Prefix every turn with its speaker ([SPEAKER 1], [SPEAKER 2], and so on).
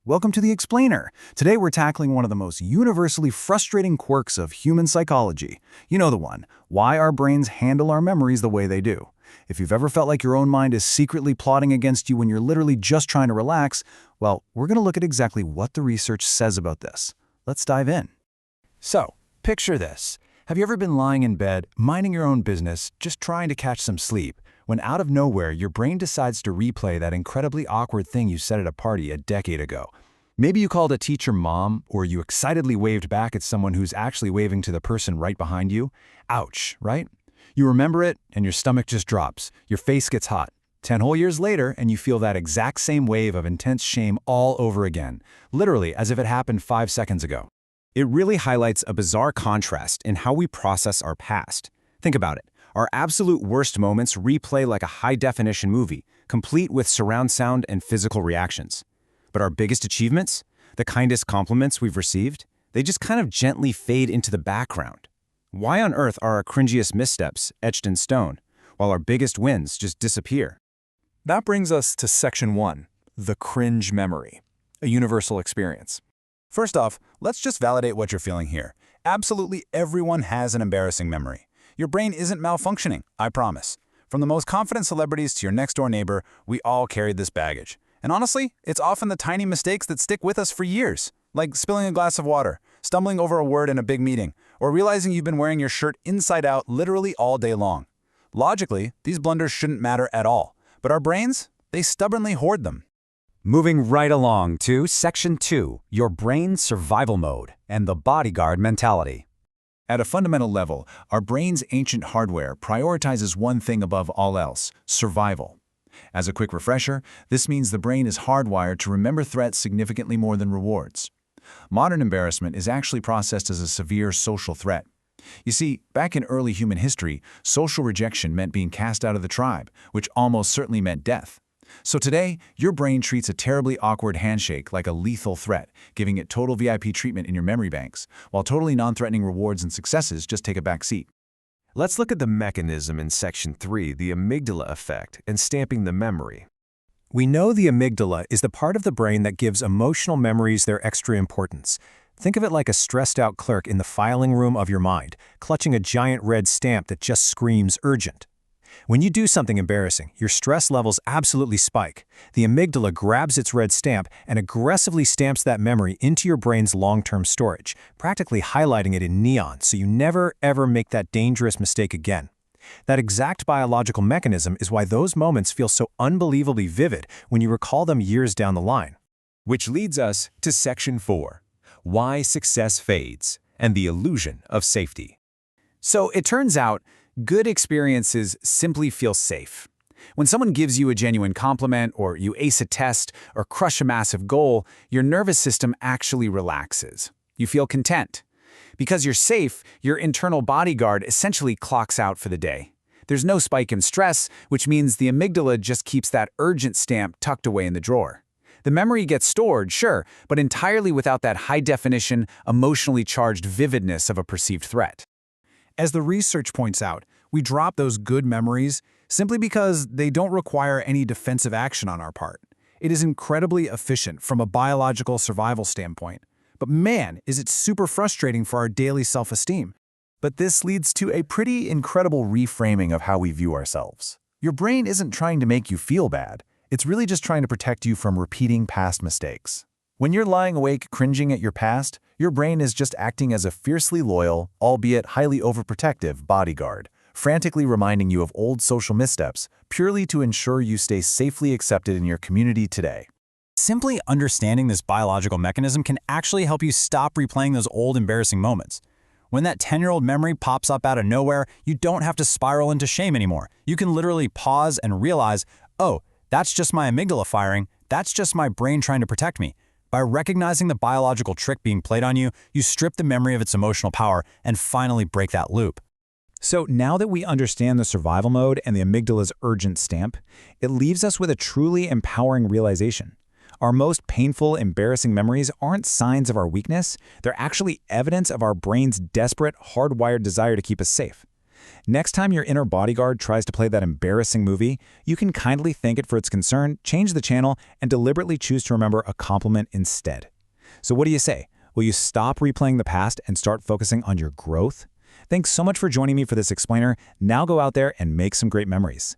[SPEAKER 1] Welcome to The Explainer. Today we're tackling one of the most universally frustrating quirks of human psychology. You know the one, why our brains handle our memories the way they do. If you've ever felt like your own mind is secretly plotting against you when you're literally just trying to relax, well, we're going to look at exactly what the research says about this. Let's dive in.
[SPEAKER 2] So, picture this. Have you ever been lying in bed, minding your own business, just trying to catch some sleep, when out of nowhere your brain decides to replay that incredibly awkward thing you said at a party a decade ago? Maybe you called a teacher mom, or you excitedly waved back at someone who's actually waving to the person right behind you. Ouch, right? You remember it, and your stomach just drops. Your face gets hot. 10 whole years later, and you feel that exact same wave of intense shame all over again, literally as if it happened 5 seconds ago.
[SPEAKER 3] It really highlights a bizarre contrast in how we process our past. Think about it. Our absolute worst moments replay like a high-definition movie, complete with surround sound and physical reactions. But our biggest achievements, the kindest compliments we've received, they just kind of gently fade into the background. Why on earth are our cringiest missteps etched in stone, while our biggest wins just disappear?
[SPEAKER 2] That brings us to Section 1, the cringe memory, a universal experience. First off, let's just validate what you're feeling here. Absolutely everyone has an embarrassing memory. Your brain isn't malfunctioning, I promise. From the most confident celebrities to your next-door neighbor, we all carried this baggage. And honestly, it's often the tiny mistakes that stick with us for years, like spilling a glass of water, stumbling over a word in a big meeting, or realizing you've been wearing your shirt inside out literally all day long. Logically, these blunders shouldn't matter at all, but our brains, they stubbornly hoard them.
[SPEAKER 3] Moving right along to Section 2, your brain's survival mode and the bodyguard mentality.
[SPEAKER 1] At a fundamental level, our brain's ancient hardware prioritizes one thing above all else: survival. As a quick refresher, this means the brain is hardwired to remember threats significantly more than rewards. Modern embarrassment is actually processed as a severe social threat. You see, back in early human history, social rejection meant being cast out of the tribe, which almost certainly meant death. So today, your brain treats a terribly awkward handshake like a lethal threat, giving it total VIP treatment in your memory banks, while totally non-threatening rewards and successes just take a back seat.
[SPEAKER 4] Let's look at the mechanism in Section 3, the amygdala effect, and stamping the memory.
[SPEAKER 5] We know the amygdala is the part of the brain that gives emotional memories their extra importance. Think of it like a stressed-out clerk in the filing room of your mind, clutching a giant red stamp that just screams urgent. When you do something embarrassing, your stress levels absolutely spike. The amygdala grabs its red stamp and aggressively stamps that memory into your brain's long-term storage, practically highlighting it in neon so you never, ever make that dangerous mistake again. That exact biological mechanism is why those moments feel so unbelievably vivid when you recall them years down the line.
[SPEAKER 4] Which leads us to Section 4, why success fades and the illusion of safety.
[SPEAKER 1] So it turns out, good experiences simply feel safe. When someone gives you a genuine compliment, or you ace a test, or crush a massive goal, your nervous system actually relaxes. You feel content. Because you're safe, your internal bodyguard essentially clocks out for the day. There's no spike in stress, which means the amygdala just keeps that urgent stamp tucked away in the drawer. The memory gets stored, sure, but entirely without that high-definition, emotionally charged vividness of a perceived threat. As the research points out, we drop those good memories simply because they don't require any defensive action on our part. It is incredibly efficient from a biological survival standpoint. But man, is it super frustrating for our daily self-esteem. But this leads to a pretty incredible reframing of how we view ourselves. Your brain isn't trying to make you feel bad. It's really just trying to protect you from repeating past mistakes. When you're lying awake cringing at your past, your brain is just acting as a fiercely loyal, albeit highly overprotective, bodyguard, frantically reminding you of old social missteps, purely to ensure you stay safely accepted in your community today. Simply understanding this biological mechanism can actually help you stop replaying those old embarrassing moments. When that 10-year-old memory pops up out of nowhere, you don't have to spiral into shame anymore. You can literally pause and realize, oh, that's just my amygdala firing, that's just my brain trying to protect me. By recognizing the biological trick being played on you, you strip the memory of its emotional power and finally break that loop. So now that we understand the survival mode and the amygdala's urgent stamp, it leaves us with a truly empowering realization. Our most painful, embarrassing memories aren't signs of our weakness, they're actually evidence of our brain's desperate, hardwired desire to keep us safe. Next time your inner bodyguard tries to play that embarrassing movie, you can kindly thank it for its concern, change the channel, and deliberately choose to remember a compliment instead. So what do you say? Will you stop replaying the past and start focusing on your growth? Thanks so much for joining me for this explainer. Now go out there and make some great memories.